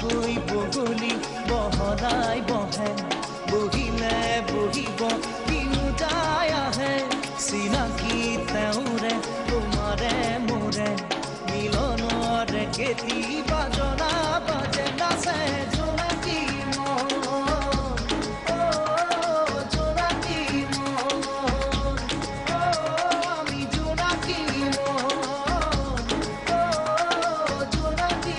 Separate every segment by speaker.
Speaker 1: হৈ বগলী বহলাই বহে বহিলে বহিব কিনো যায় আহে চিনাকি তেওঁৰে তোমাৰে মোৰে মিলনৰে কেতি বাজনা বাজে নাচে জোনাকী মন জোনাকী মন আমি জোনাকী মন জোনাকী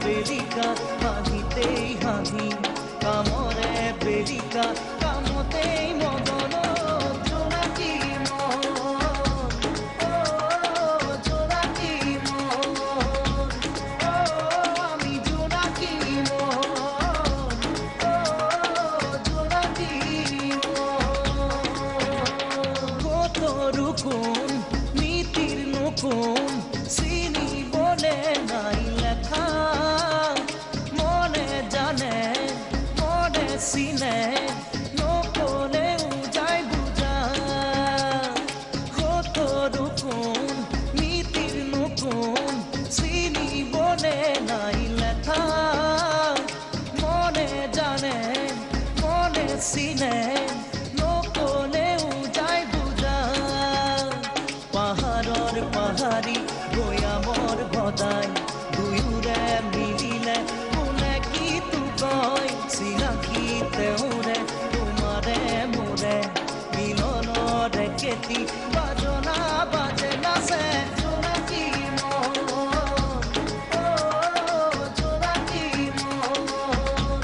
Speaker 1: বেৰিকা হাঁহিতেই হাঁহি কামৰে বেৰিকা কামতেই মগন জোনাকী মন জোনাকী মন আমি জোনাকী মন জোনাকী কতৰু কোন নীতিৰ নকোন চিনিবলে নাই লেখা চিনে নকলেও যায় বুজা কতৰু কোন নীতিৰ নকোন চিনিবলে নাই লেখা মনে জানে মনে চিনে নকলেও যায় বুজা পাহাৰৰ পাহাৰী ভৈয়ামৰ ভদাই দুয়োৰে মিলিলে কোনে কি তো কয় চিনাকি তেওঁৰে তোমাৰে মোৰে মিলনৰে কেতি বাজনা বাজে নাচে জোনাকী মন জোনাকী মন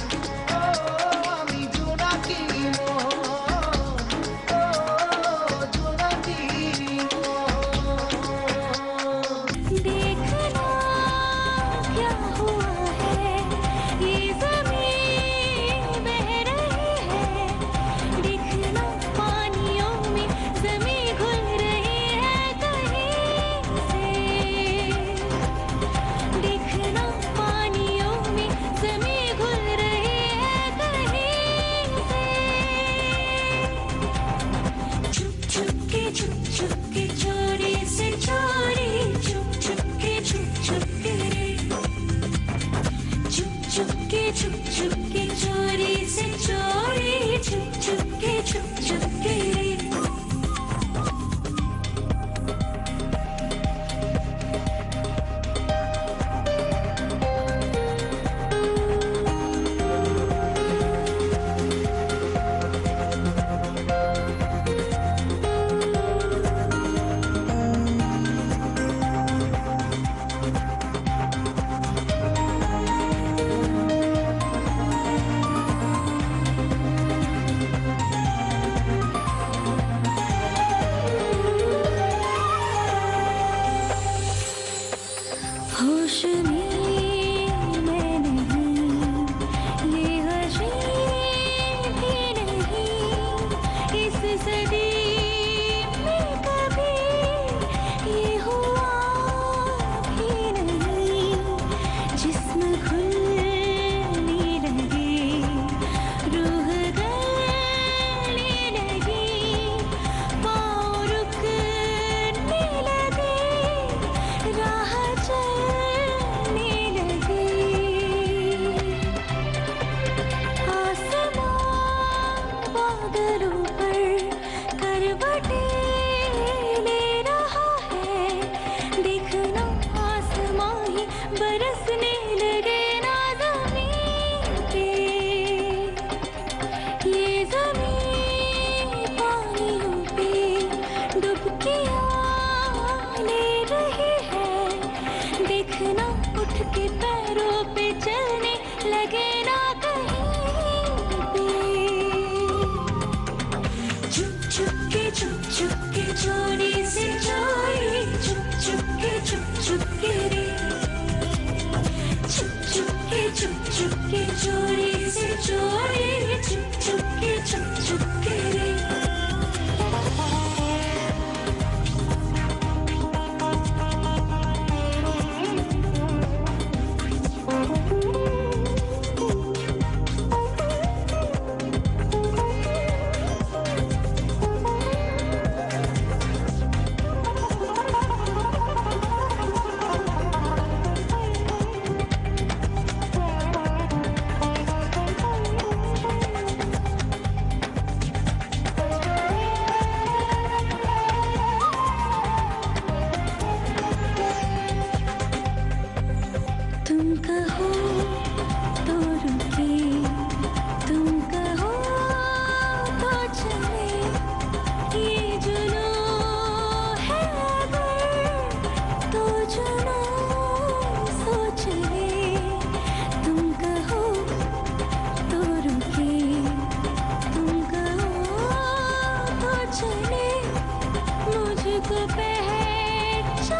Speaker 1: আমি জোনাকী মন জোনাকী মন
Speaker 2: के पैरों पे चलने लगे ना कहीं पे। चुप चुप के चोरी से चोरी, चुप के रे। चुप के चोरी से चोरी, चुप के रे। तुम कहो तो रुके, तुम कहो तो चले, ये जुनून है अगर तो जुनून सोच ले। तुम कहो तो रुके, तुम कहो तो चले, मुझको पहचानती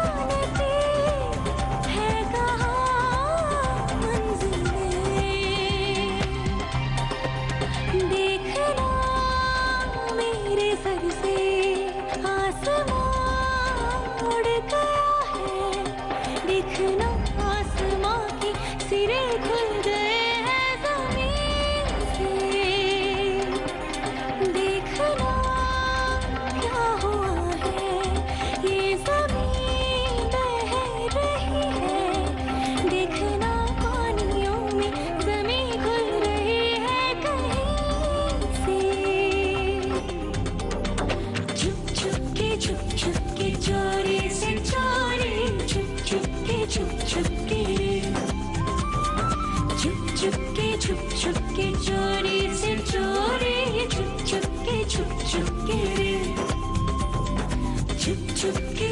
Speaker 2: है कहाँ देखना मेरे सर से आसमां उड़ गया है, देखना आसमां के सिरे खुल गए हैं ज़मीन से। देखना क्या हुआ है, ये ज़मीन बह रही है, देखना पानियों में ज़मीन खुल रही है कहीं से। चुप के चोरी से चोरी, चुप के रे। चुप के चोरी से चोरी, चुप के रे। चुप के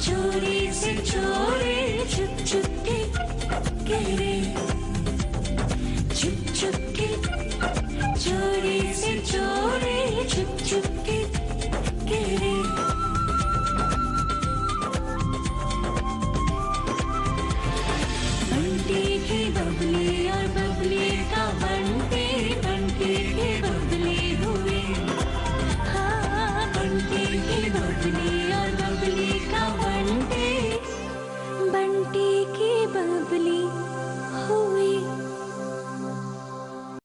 Speaker 2: चोरी से चोरी, चुप के रे। चुप के चोरी से चोरी।